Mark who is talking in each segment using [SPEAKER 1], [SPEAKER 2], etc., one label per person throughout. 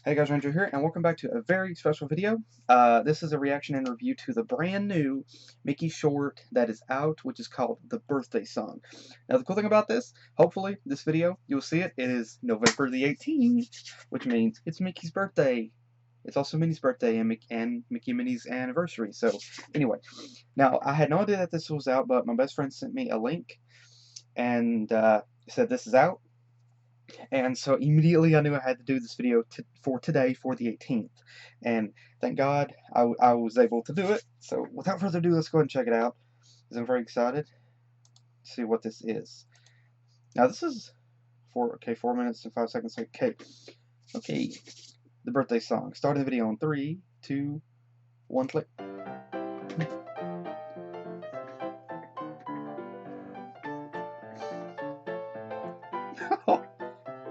[SPEAKER 1] Hey guys, Ranger here, and welcome back to a very special video. This is a reaction and review to the brand new Mickey short that is out, which is called The Birthday Song. Now the cool thing about this, hopefully this video, you'll see it is November the 18th, which means it's Mickey's birthday. It's also Minnie's birthday and Mickey and Minnie's anniversary. So anyway, now I had no idea that this was out, but my best friend sent me a link and said this is out. And so immediately I knew I had to do this video for today, for the 18th. And thank God I was able to do it. So without further ado, let's go ahead and check it out, because I'm very excited to see what this is. Now this is 4 minutes and 5 seconds. Okay, the birthday song. Starting the video in 3, 2, 1, click.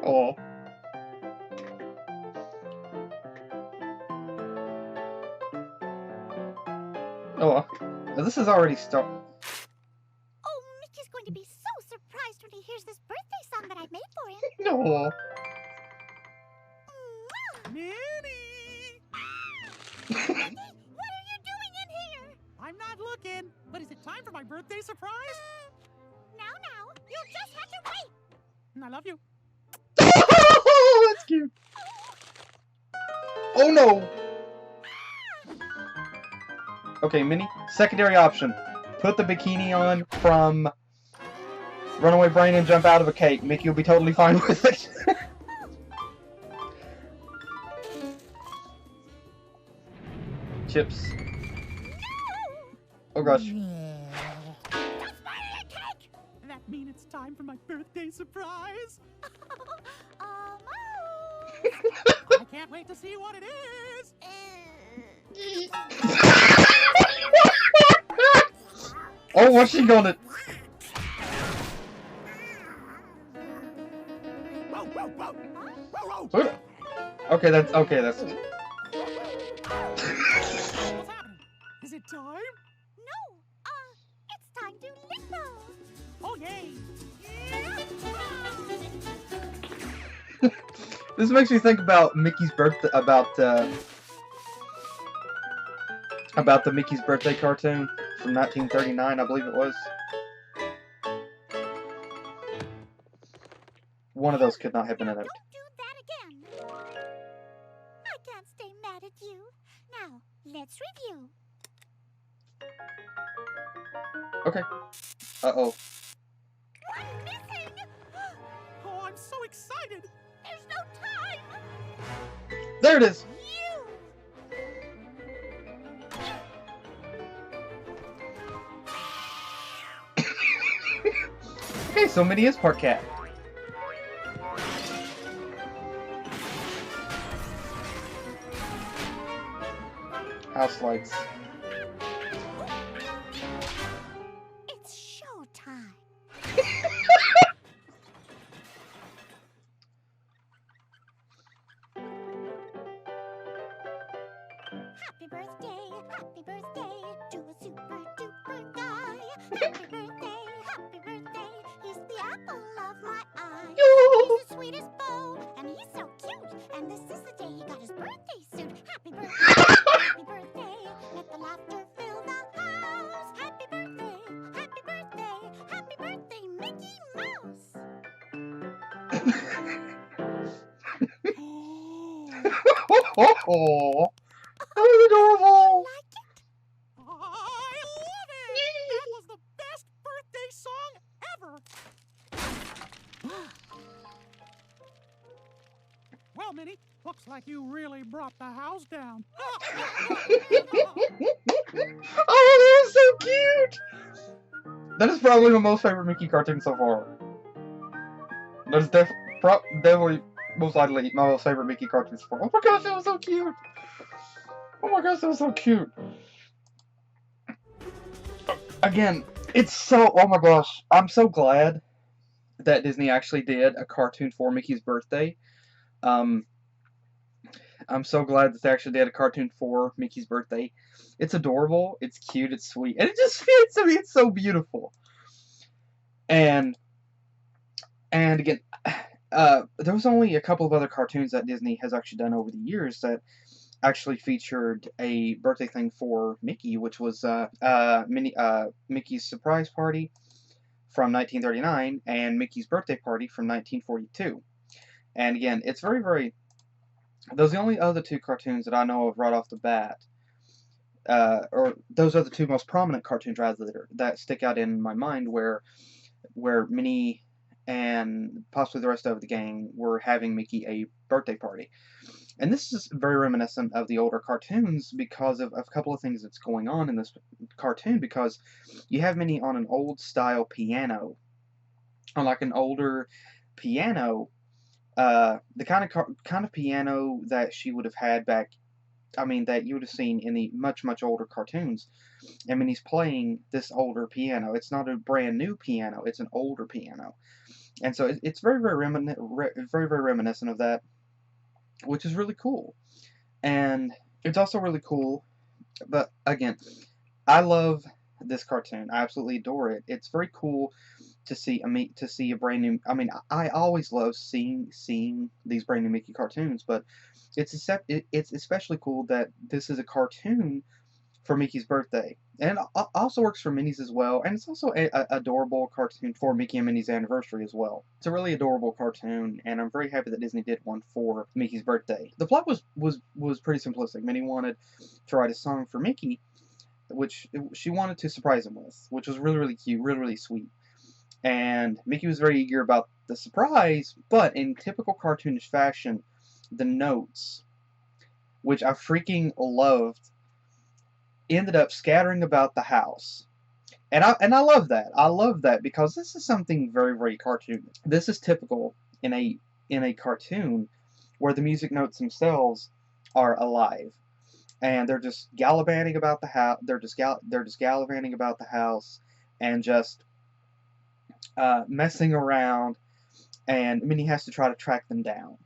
[SPEAKER 1] Oh. Oh, this is already started.
[SPEAKER 2] Oh, Mickey's going to be so surprised when he hears this birthday song that I made for him.
[SPEAKER 1] No.
[SPEAKER 3] Minnie!
[SPEAKER 2] Minnie, what are you doing in here?
[SPEAKER 3] I'm not looking, but is it time for my birthday surprise?
[SPEAKER 2] Now, you'll just have to wait.
[SPEAKER 3] I love you.
[SPEAKER 1] Oh, that's cute. Oh no. Okay, Minnie, secondary option. Put the bikini on from Runaway Brain and jump out of a cake. Mickey will be totally fine with it. Chips. Oh gosh.
[SPEAKER 2] Don't spoil your cake!
[SPEAKER 3] That mean it's time for my birthday surprise? I can't wait to see what it is.
[SPEAKER 1] Oh, what's she gonna? Okay, that's okay. That's.
[SPEAKER 3] What's happening? Is it time?
[SPEAKER 2] No, it's time to limbo.
[SPEAKER 3] Oh, yay.
[SPEAKER 1] This makes me think about Mickey's birthday, about the Mickey's birthday cartoon from 1939, I believe it was. One of those could not have been in it.
[SPEAKER 2] Don't do that again. I can't stay mad at you. Now, let's review.
[SPEAKER 1] Okay. Uh-oh.
[SPEAKER 2] I'm missing.
[SPEAKER 3] Oh, I'm so excited.
[SPEAKER 2] There's no time.
[SPEAKER 1] There it is. Okay, so Minnie is part cat. House lights.
[SPEAKER 2] It's showtime. Happy birthday to a super duper guy. Happy birthday, he's the apple of my eye. He's the sweetest beau, and he's so cute. And this is the day he got his birthday suit. Happy birthday, let the laughter fill the house. Happy birthday, Mickey Mouse.
[SPEAKER 1] Oh, that was adorable.
[SPEAKER 2] Like it?
[SPEAKER 3] I love it. That was the best birthday song ever. Well, Minnie, looks like you really brought the house down.
[SPEAKER 1] Oh, that was so cute! That is probably my most favorite Mickey cartoon so far. That is definitely, most likely, my most favorite Mickey cartoon so far. Oh my gosh, that was so cute! Oh my gosh, that was so cute! Again, it's so, oh my gosh, I'm so glad that Disney actually did a cartoon for Mickey's birthday. I'm so glad that they actually did a cartoon for Mickey's birthday. It's adorable, it's cute, it's sweet, and it just fits. I mean, it's so beautiful. And again, There was only a couple of other cartoons that Disney has actually done over the years that actually featured a birthday thing for Mickey, which was Mickey's Surprise Party from 1939 and Mickey's Birthday Party from 1942. And again, it's very, very. Those are the only other two cartoons that I know of right off the bat. Or those are the two most prominent cartoons rather that stick out in my mind where Minnie and possibly the rest of the gang were having Mickey a birthday party. And this is very reminiscent of the older cartoons because of a couple of things that's going on in this cartoon, because you have Minnie on an old style piano, on like an older piano, the kind of piano that she would have had back, I mean, that you would have seen in the much, much older cartoons. I mean, he's playing this older piano. It's not a brand new piano, it's an older piano. And so it's very, very, very, very reminiscent of that, which is really cool. And it's also really cool, but again, I love this cartoon. I absolutely adore it. It's very cool to see a brand new. I mean, I always love seeing these brand new Mickey cartoons, but it's especially cool that this is a cartoon for Mickey's birthday. And it also works for Minnie's as well, and it's also a adorable cartoon for Mickey and Minnie's anniversary as well. It's a really adorable cartoon, and I'm very happy that Disney did one for Mickey's birthday. The plot was pretty simplistic. Minnie wanted to write a song for Mickey, which she wanted to surprise him with, which was really, really cute, really, really sweet. And Mickey was very eager about the surprise, but in typical cartoonish fashion, the notes, which I freaking loved, ended up scattering about the house. And I love that. I love that because this is something very, very cartoonish. This is typical in a cartoon where the music notes themselves are alive, and they're just gallivanting about the house. They're just gallivanting about the house and just messing around, and Minnie has to try to track them down.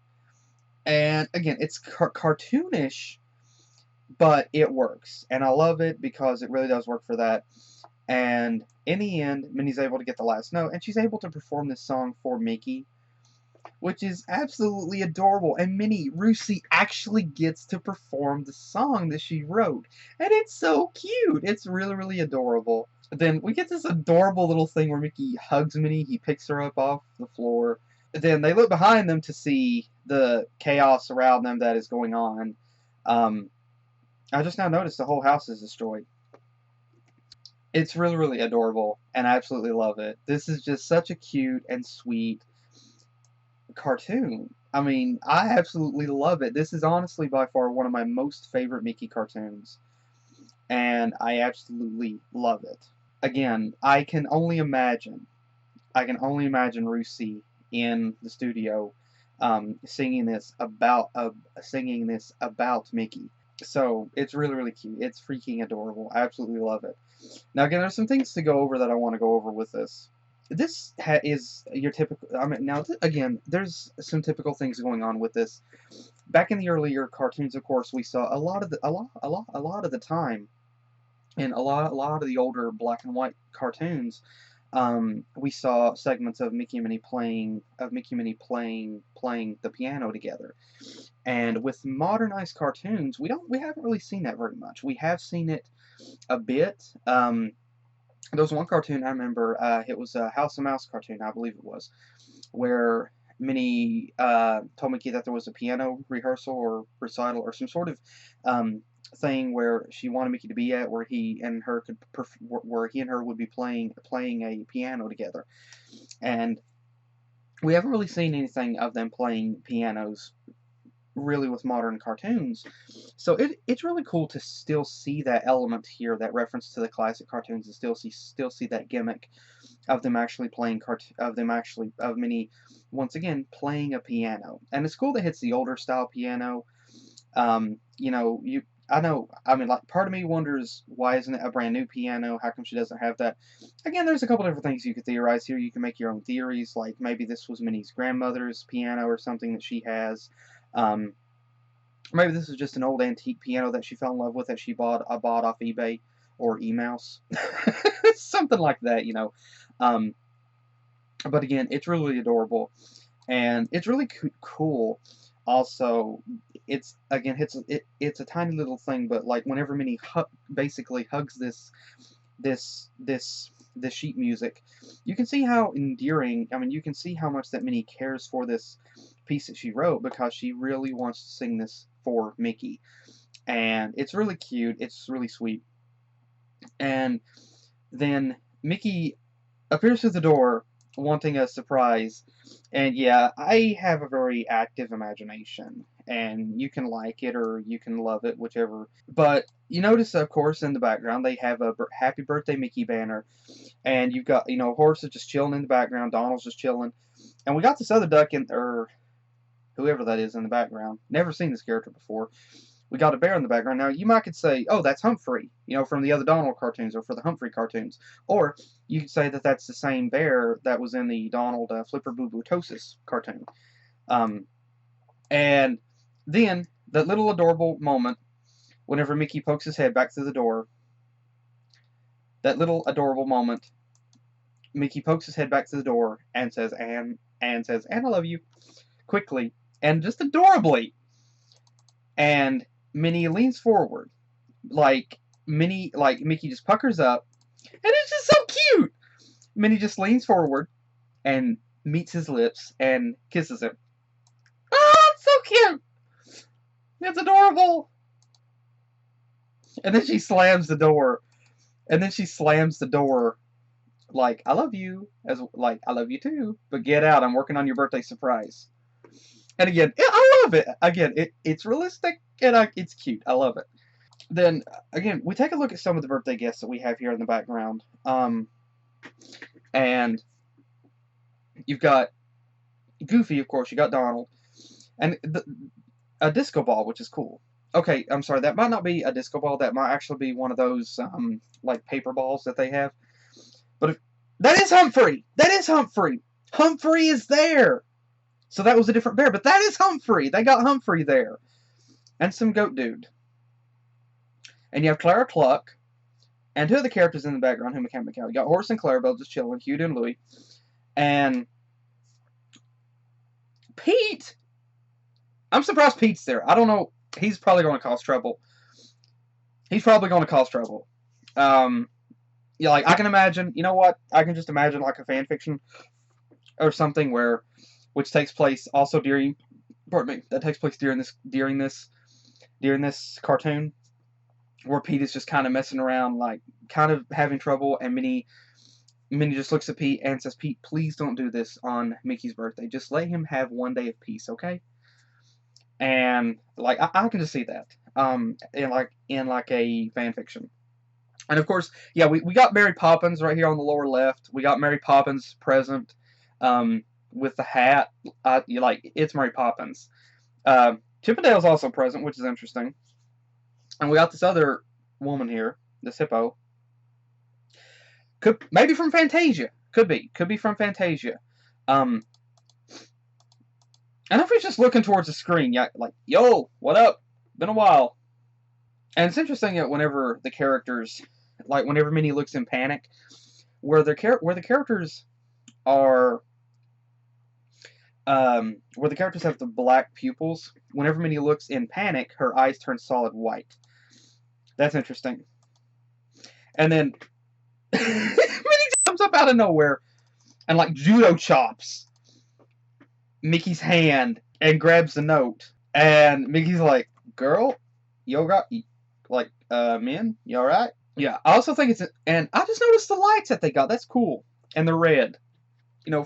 [SPEAKER 1] And again, it's cartoonish, but it works, and I love it because it really does work for that. And in the end, Minnie's able to get the last note, and she's able to perform this song for Mickey, which is absolutely adorable. And Minnie Rusi actually gets to perform the song that she wrote, and it's so cute. It's really, really adorable. Then we get this adorable little thing where Mickey hugs Minnie. He picks her up off the floor. Then they look behind them to see the chaos around them that is going on. I just now noticed the whole house is destroyed. It's really, really adorable, and I absolutely love it. This is just such a cute and sweet cartoon. I mean, I absolutely love it. This is honestly by far one of my most favorite Mickey cartoons, and I absolutely love it. Again, I can only imagine Rusi in the studio singing this about Mickey. So it's really, really cute. It's freaking adorable. I absolutely love it. Now again, there's some things to go over that I want to go over with this. This is your typical. I mean, now again, there's some typical things going on with this. Back in the earlier cartoons, of course, we saw a lot of the time, in a lot of the older black and white cartoons, we saw segments of Mickey and Minnie playing the piano together. And with modernized cartoons, we haven't really seen that very much. We have seen it a bit. There was one cartoon I remember. It was a House and Mouse cartoon, I believe it was, where Minnie told Mickey that there was a piano rehearsal or recital or some sort of thing where she wanted Mickey to be at, where he and her would be playing a piano together. And we haven't really seen anything of them playing pianos really with modern cartoons. So it's really cool to still see that element here, that reference to the classic cartoons, and still see that gimmick of them actually playing of Minnie once again playing a piano. And it's cool that it's the older style piano. You know, I mean, like, part of me wonders, why isn't it a brand new piano? How come she doesn't have that? Again, there's a couple different things you could theorize here. You can make your own theories, like maybe this was Minnie's grandmother's piano or something that she has. Maybe this is just an old antique piano that she fell in love with, that she bought off eBay or eMouse. Something like that, you know. But again, it's really adorable. and it's really cool. Also, it's again, it's a tiny little thing, but like whenever Minnie basically hugs this sheet music, you can see how endearing. I mean, you can see how much that Minnie cares for this piece that she wrote because she really wants to sing this for Mickey, and it's really cute. It's really sweet. And then Mickey appears through the door wanting a surprise. And yeah, I have a very active imagination, and you can like it or you can love it, whichever. But you notice, of course, in the background they have a Happy Birthday Mickey banner, and you've got, Horace is just chilling in the background, Donald's just chilling, and we got this other duck or whoever that is in the background. Never seen this character before. We got a bear in the background. Now, you might could say, oh, that's Humphrey, from the other Donald cartoons or for the Humphrey cartoons. Or you could say that that's the same bear that was in the Donald Flipper Boo Boo Tosis cartoon. And then, that little adorable moment, whenever Mickey pokes his head back through the door, that little adorable moment, Mickey pokes his head back to the door and says, Anne says, Anne, I love you, quickly, and just adorably. And Minnie leans forward, Mickey just puckers up, and it's just so cute. Minnie just leans forward and meets his lips and kisses him. Oh, it's so cute. It's adorable. And then she slams the door. Like, I love you, I love you too, but get out, I'm working on your birthday surprise. And again, I love it. Again, it's realistic, and it's cute. I love it. Then, again, we take a look at some of the birthday guests that we have here in the background. And you've got Goofy, of course. You got Donald. And a disco ball, which is cool. Okay, I'm sorry. That might not be a disco ball. That might actually be one of those, like, paper balls that they have. But that is Humphrey! That is Humphrey! Humphrey is there! So that was a different bear, but that is Humphrey. They got Humphrey there. And some goat dude. And you have Clara Cluck. And two other characters in the background who can't make out. You got Horace and Clarabelle just chilling. Hugh and Louie. And Pete! I'm surprised Pete's there. I don't know. He's probably going to cause trouble. Yeah, like, I can imagine, you know what? I can just imagine, like, a fan fiction or something which takes place also during this cartoon, where Pete is just kind of messing around, like, kind of having trouble, and Minnie just looks at Pete and says, Pete, please don't do this on Mickey's birthday. Just let him have one day of peace, okay? And, like, I can just see that, in a fan fiction. And, of course, yeah, we got Mary Poppins right here on the lower left. We got Mary Poppins present, with the hat. It's Mary Poppins. Chippendale's also present, which is interesting. And we got this other woman here, this hippo. Maybe from Fantasia. Could be from Fantasia. And if we're just looking towards the screen, yeah, like, yo, what up? Been a while. And it's interesting that whenever the characters, like whenever Minnie looks in panic, where the characters are, where the characters have the black pupils, whenever Minnie looks in panic, her eyes turn solid white. That's interesting. And then Minnie comes up out of nowhere and, like, judo chops Mickey's hand and grabs the note. And Mickey's like, girl, you alright? Like, man, you alright? Yeah, I also think and I just noticed the lights that they got. That's cool. And they're red.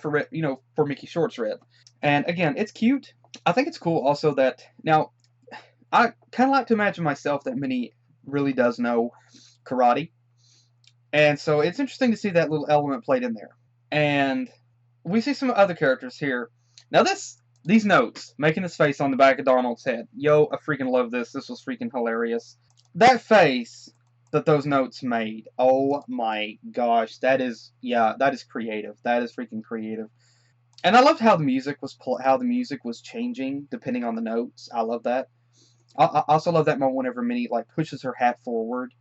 [SPEAKER 1] For Mickey Short's red. And again, it's cute. I think it's cool also that, now, I kind of like to imagine myself that Minnie really does know karate. And so it's interesting to see that little element played in there. And we see some other characters here. Now these notes, making this face on the back of Donald's head. Yo, I freaking love this. This was freaking hilarious. That face that those notes made. Oh my gosh, that is creative. That is freaking creative. And I loved how the music was changing depending on the notes. I love that. I also love that moment whenever Minnie, like, pushes her hat forward.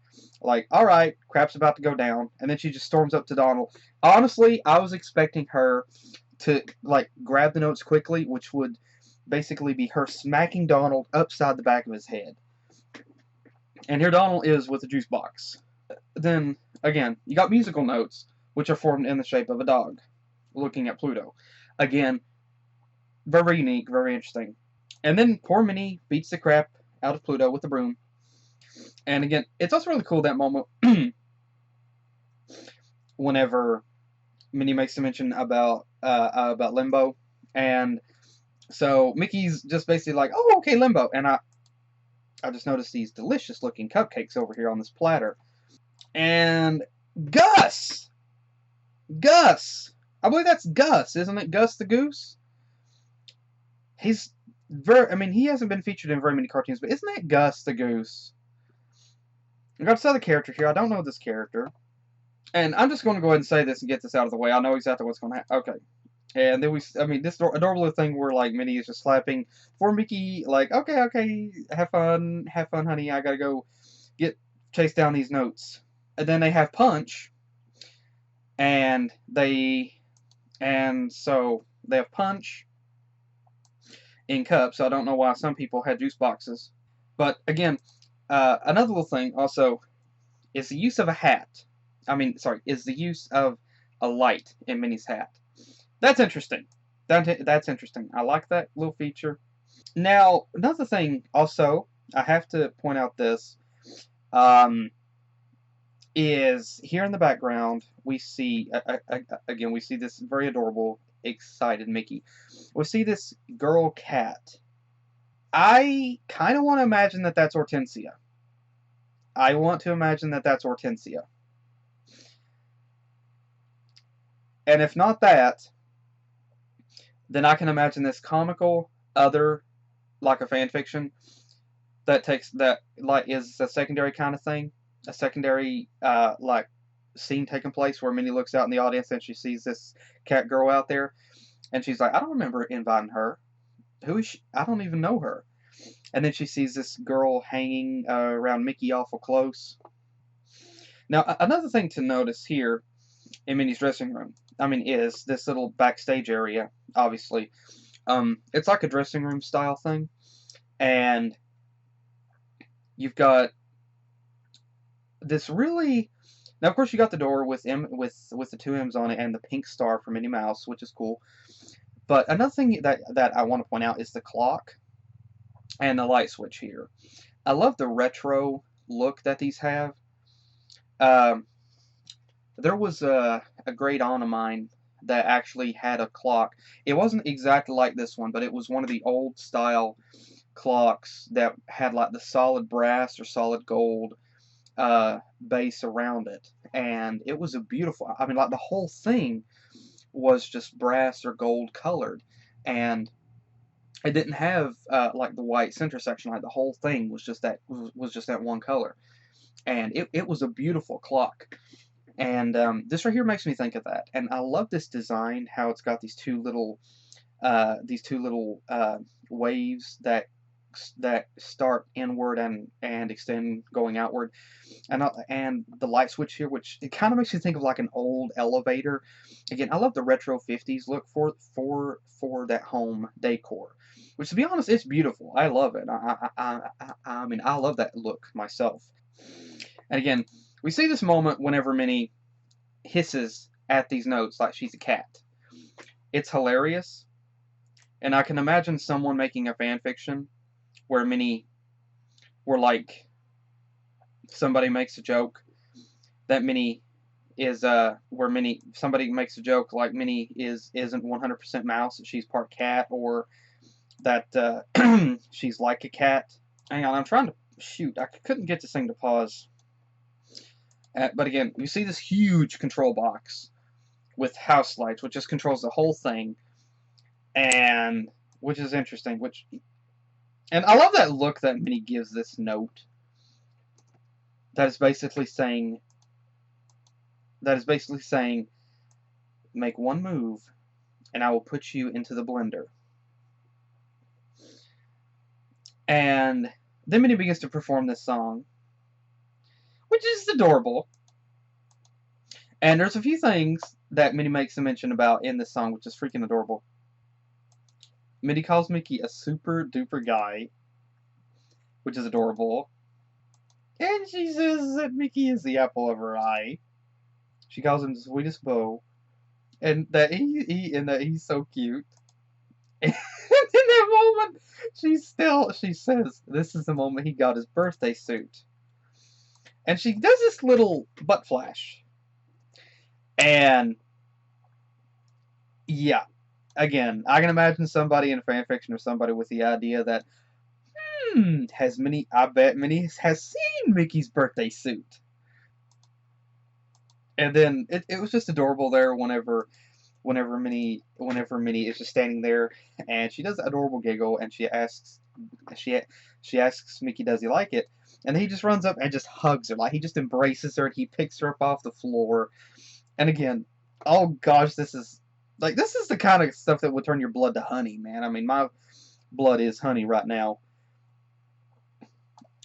[SPEAKER 1] Like, alright, crap's about to go down. And then she just storms up to Donald. Honestly, I was expecting her to like grab the notes quickly, which would basically be her smacking Donald upside the back of his head. And here Donald is with a juice box. Then again, you got musical notes, which are formed in the shape of a dog, looking at Pluto. Again, very unique, very interesting. And then poor Minnie beats the crap out of Pluto with a broom. And again, it's also really cool that moment whenever Minnie makes a mention about Limbo, and so Mickey's just basically like, "Oh, okay, Limbo," and I just noticed these delicious looking cupcakes over here on this platter, and Gus, I believe that's Gus, isn't it? Gus the Goose. He's I mean, he hasn't been featured in very many cartoons, but isn't that Gus the Goose? I got this other character here. I don't know this character. And I'm just going to go ahead and say this and get this out of the way. I know exactly what's going to happen. Okay. And then I mean, this adorable thing where, like, Minnie is just slapping for Mickey, like, okay, have fun, honey. I gotta go chase down these notes. And then they have Punch, and so they have Punch in cups. So I don't know why some people had juice boxes. But again, another little thing also is the use of a hat. Is the use of a light in Minnie's hat. That's interesting. That's interesting. I like that little feature. Now, another thing also, I have to point out this, is here in the background, we see, again, we see this very adorable, excited Mickey. We see this girl cat. I kind of want to imagine that that's Hortensia. I want to imagine that that's Hortensia. And if not that, then I can imagine this comical other, like a fan fiction, that is a secondary kind of thing, a secondary like scene taking place where Minnie looks out in the audience and she sees this cat girl out there, and she's like, I don't remember inviting her. Who is she? I don't even know her. And then she sees this girl hanging around Mickey awful close. Now, another thing to notice here in Minnie's dressing room, is this little backstage area, obviously. It's like a dressing room style thing. And you've got this really... Now, of course, you got the door with the two M's on it and the pink star for Minnie Mouse, which is cool. But another thing that I want to point out is the clock and the light switch here. I love the retro look that these have. There was a great aunt of mine that actually had a clock. It wasn't exactly like this one, but it was one of the old style clocks that had like the solid brass or solid gold base around it. And it was a beautiful, like the whole thing was just brass or gold colored. And it didn't have like the white center section. Like the whole thing was just that one color. And it was a beautiful clock. And this right here makes me think of that. And I love this design, how it's got these two little waves that start inward and extend going outward, and the light switch here, which it kind of makes me think of like an old elevator. Again, I love the retro 50s look for that home decor, which, to be honest, it's beautiful. I love it. I love that look myself. And again, we see this moment whenever Minnie hisses at these notes like she's a cat. It's hilarious. And I can imagine someone making a fan fiction where somebody makes a joke that Minnie is, somebody makes a joke like Minnie isn't 100% mouse, that she's part cat, or that she's like a cat. Hang on, I'm trying to, shoot, I couldn't get this thing to pause. But again, you see this huge control box with house lights, which just controls the whole thing, and which is interesting. And I love that look that Minnie gives this note. That is basically saying, make one move, and I will put you into the blender. And then Minnie begins to perform this song, which is adorable. And there's a few things that Minnie makes a mention about in this song, which is freaking adorable. Minnie calls Mickey a super duper guy, which is adorable. And she says that Mickey is the apple of her eye. She calls him the sweetest beau, and that he's so cute. And in that moment, she says this is the moment he got his birthday suit, and she does this little butt flash, and yeah, again, I can imagine somebody in fanfiction or somebody with the idea that I bet Minnie has seen Mickey's birthday suit. And then it was just adorable there whenever Minnie is just standing there, and she does an adorable giggle, and she asks Mickey, does he like it? And he just runs up and just hugs her, like he just embraces her, and he picks her up off the floor. And again, oh gosh, this is the kind of stuff that would turn your blood to honey, man. I mean, my blood is honey right now.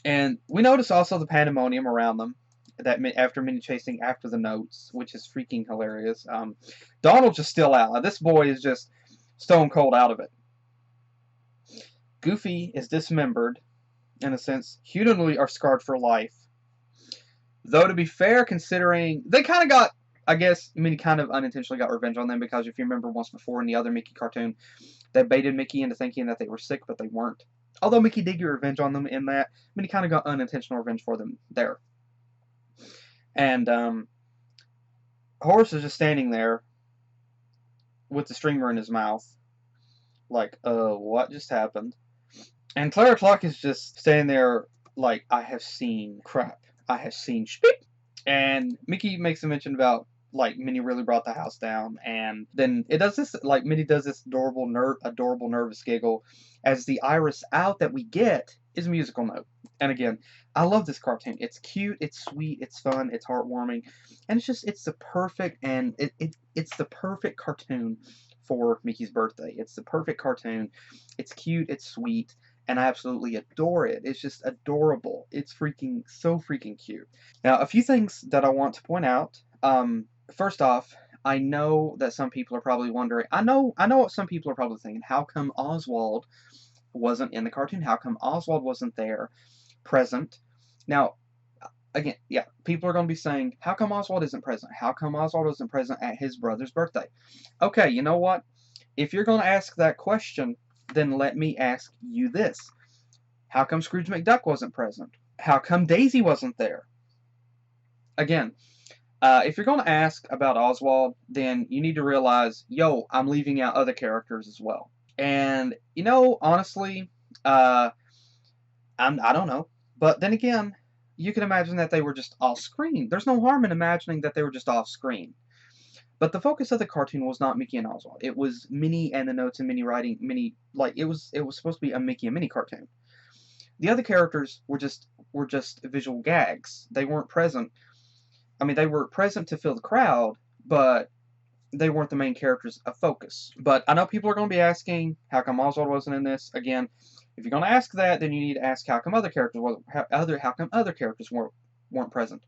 [SPEAKER 1] And we notice also the pandemonium around them, that after Minnie chasing after the notes, which is freaking hilarious. Donald's just still out. This boy is just stone cold out of it. Goofy is dismembered, in a sense. Hugh and Louie are scarred for life. Though, to be fair, considering they kind of got, I guess, Minnie kind of unintentionally got revenge on them, because if you remember once before in the other Mickey cartoon, they baited Mickey into thinking that they were sick, but they weren't. Although Mickey did get revenge on them in that, Minnie kind of got unintentional revenge for them there. And Horace is just standing there with the streamer in his mouth, like, what just happened? And Clara Clark is just standing there like, I have seen crap. I have seen shpip. And Mickey makes a mention about, like, Minnie really brought the house down, and then it does this, like, Minnie does this adorable nervous giggle, as the iris out that we get is a musical note. And again, I love this cartoon. It's cute, it's sweet, it's fun, it's heartwarming, and it's the perfect, and it's the perfect cartoon for Mickey's birthday. It's the perfect cartoon. It's cute, it's sweet, and I absolutely adore it. It's just adorable. It's so freaking cute. Now, a few things that I want to point out. First off, I know that some people are probably wondering. I know what some people are probably thinking. How come Oswald wasn't in the cartoon? How come Oswald wasn't there, present? Now, again, yeah, people are going to be saying, how come Oswald isn't present? How come Oswald isn't present at his brother's birthday? Okay, you know what? If you're going to ask that question, then let me ask you this. How come Scrooge McDuck wasn't present? How come Daisy wasn't there? Again, if you're going to ask about Oswald, then you need to realize, I'm leaving out other characters as well. And, honestly, I don't know. But then again, you can imagine that they were just off screen. There's no harm in imagining that they were just off screen. But the focus of the cartoon was not Mickey and Oswald. It was Minnie and the notes and Minnie writing. It was supposed to be a Mickey and Minnie cartoon. The other characters were just visual gags. They weren't present. I mean, they were present to fill the crowd, but they weren't the main characters of focus. But I know people are going to be asking, how come Oswald wasn't in this? Again, if you're going to ask that, then you need to ask, how come other characters weren't present?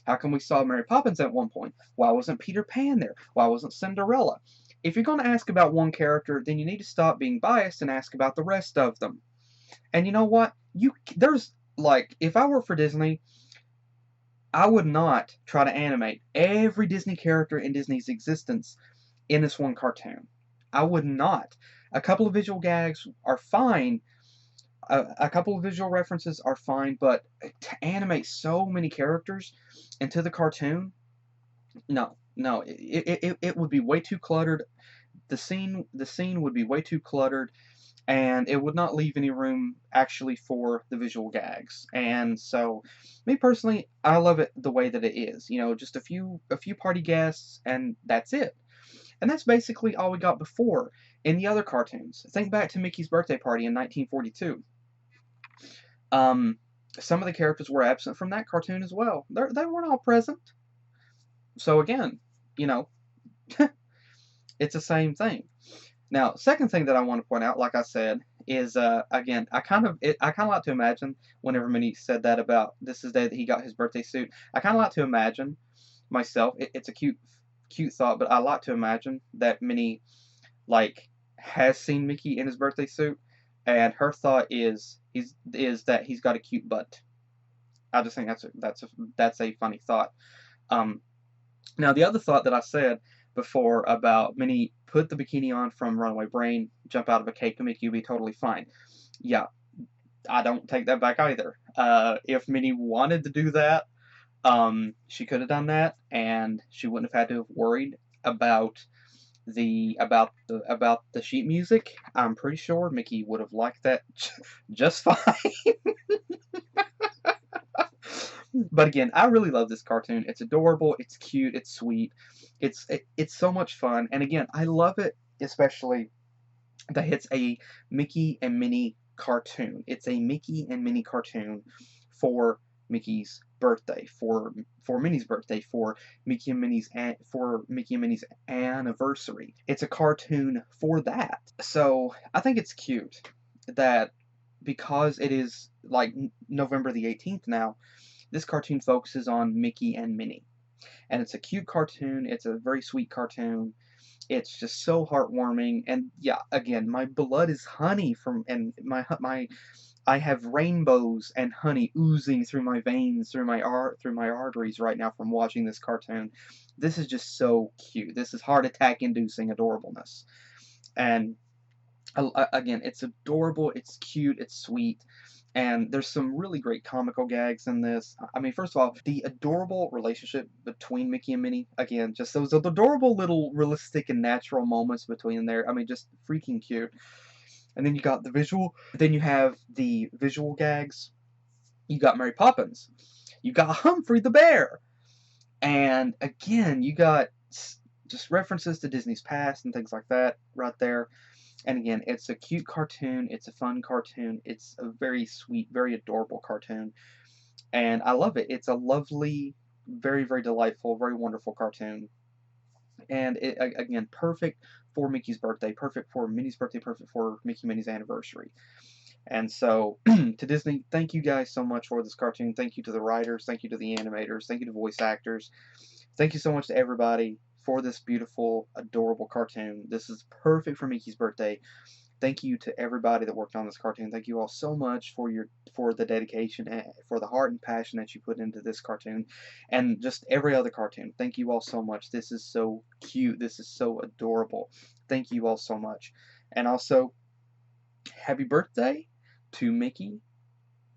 [SPEAKER 1] How come we saw Mary Poppins at one point? Why wasn't Peter Pan there? Why wasn't Cinderella? If you're going to ask about one character, then you need to stop being biased and ask about the rest of them. And you know what? If I worked for Disney, I would not try to animate every Disney character in Disney's existence in this one cartoon. I would not. A couple of visual gags are fine. A couple of visual references are fine, but to animate so many characters into the cartoon, no. It would be way too cluttered. The scene would be way too cluttered, and it would not leave any room actually for the visual gags. And so, me personally, I love it the way that it is. Just a few party guests, and that's it. And that's basically all we got before in the other cartoons. Think back to Mickey's Birthday Party in 1942. Some of the characters were absent from that cartoon as well. They weren't all present. So again, it's the same thing. Now, second thing that I want to point out, like I said, is again, I kind of like to imagine whenever Minnie said that about this is the day that he got his birthday suit. I kind of like to imagine myself. It's a cute cute thought, but I like to imagine that Minnie, like, has seen Mickey in his birthday suit, and her thought is that he's got a cute butt. I just think that's a funny thought. Um, Now the other thought that I said before about Minnie put the bikini on from Runaway Brain, jump out of a cake to make you be totally fine. Yeah, I don't take that back either. If Minnie wanted to do that, she could have done that, and she wouldn't have had to have worried about the sheet music. I'm pretty sure Mickey would have liked that just fine. But again, I really love this cartoon. It's adorable, it's cute, it's sweet, it's so much fun. And again, I love it especially that it's a Mickey and Minnie cartoon. It's a Mickey and Minnie cartoon for Mickey's birthday, for Minnie's birthday, for Mickey and Minnie's anniversary. It's a cartoon for that. So I think it's cute that because it is like November the 18th now, this cartoon focuses on Mickey and Minnie. And it's a cute cartoon, it's a very sweet cartoon. It's just so heartwarming, and yeah, again, my blood is honey and I have rainbows and honey oozing through my veins, through my arteries right now from watching this cartoon. This is just so cute. This is heart attack inducing adorableness. And again, it's adorable, it's cute, it's sweet, and there's some really great comical gags in this. I mean, first of all, the adorable relationship between Mickey and Minnie, again, just those adorable little realistic and natural moments between there. I mean, just freaking cute. And then you have the visual gags. You got Mary Poppins. You got Humphrey the Bear. And again, you got just references to Disney's past and things like that right there. And again, it's a cute cartoon, it's a fun cartoon, it's a very sweet, very adorable cartoon, and I love it. It's a lovely, very, very delightful, very wonderful cartoon. And again, perfect for Mickey's birthday, perfect for Minnie's birthday, perfect for Mickey and Minnie's anniversary. And so, to Disney, thank you guys so much for this cartoon. Thank you to the writers, thank you to the animators, thank you to voice actors. Thank you so much to everybody for this beautiful, adorable cartoon. This is perfect for Mickey's birthday. Thank you to everybody that worked on this cartoon. Thank you all so much for the dedication and for the heart and passion that you put into this cartoon and just every other cartoon. Thank you all so much. This is so cute. This is so adorable. Thank you all so much. And also, happy birthday to Mickey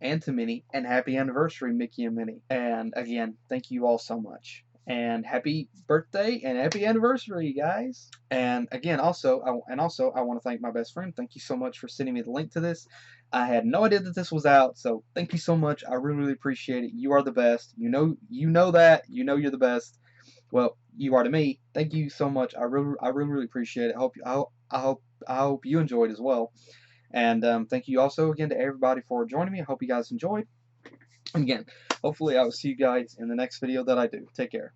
[SPEAKER 1] and to Minnie, and happy anniversary, Mickey and Minnie. And again, thank you all so much. And happy birthday and happy anniversary, guys. And again, I want to thank my best friend. Thank you so much for sending me the link to this. I had no idea that this was out, so thank you so much. I really, really appreciate it. You are the best. You know that. You know you're the best. Well, you are to me. Thank you so much. I really, really appreciate it. I hope you enjoyed as well. And thank you also again to everybody for joining me. I hope you guys enjoyed. And again, hopefully I will see you guys in the next video that I do. Take care.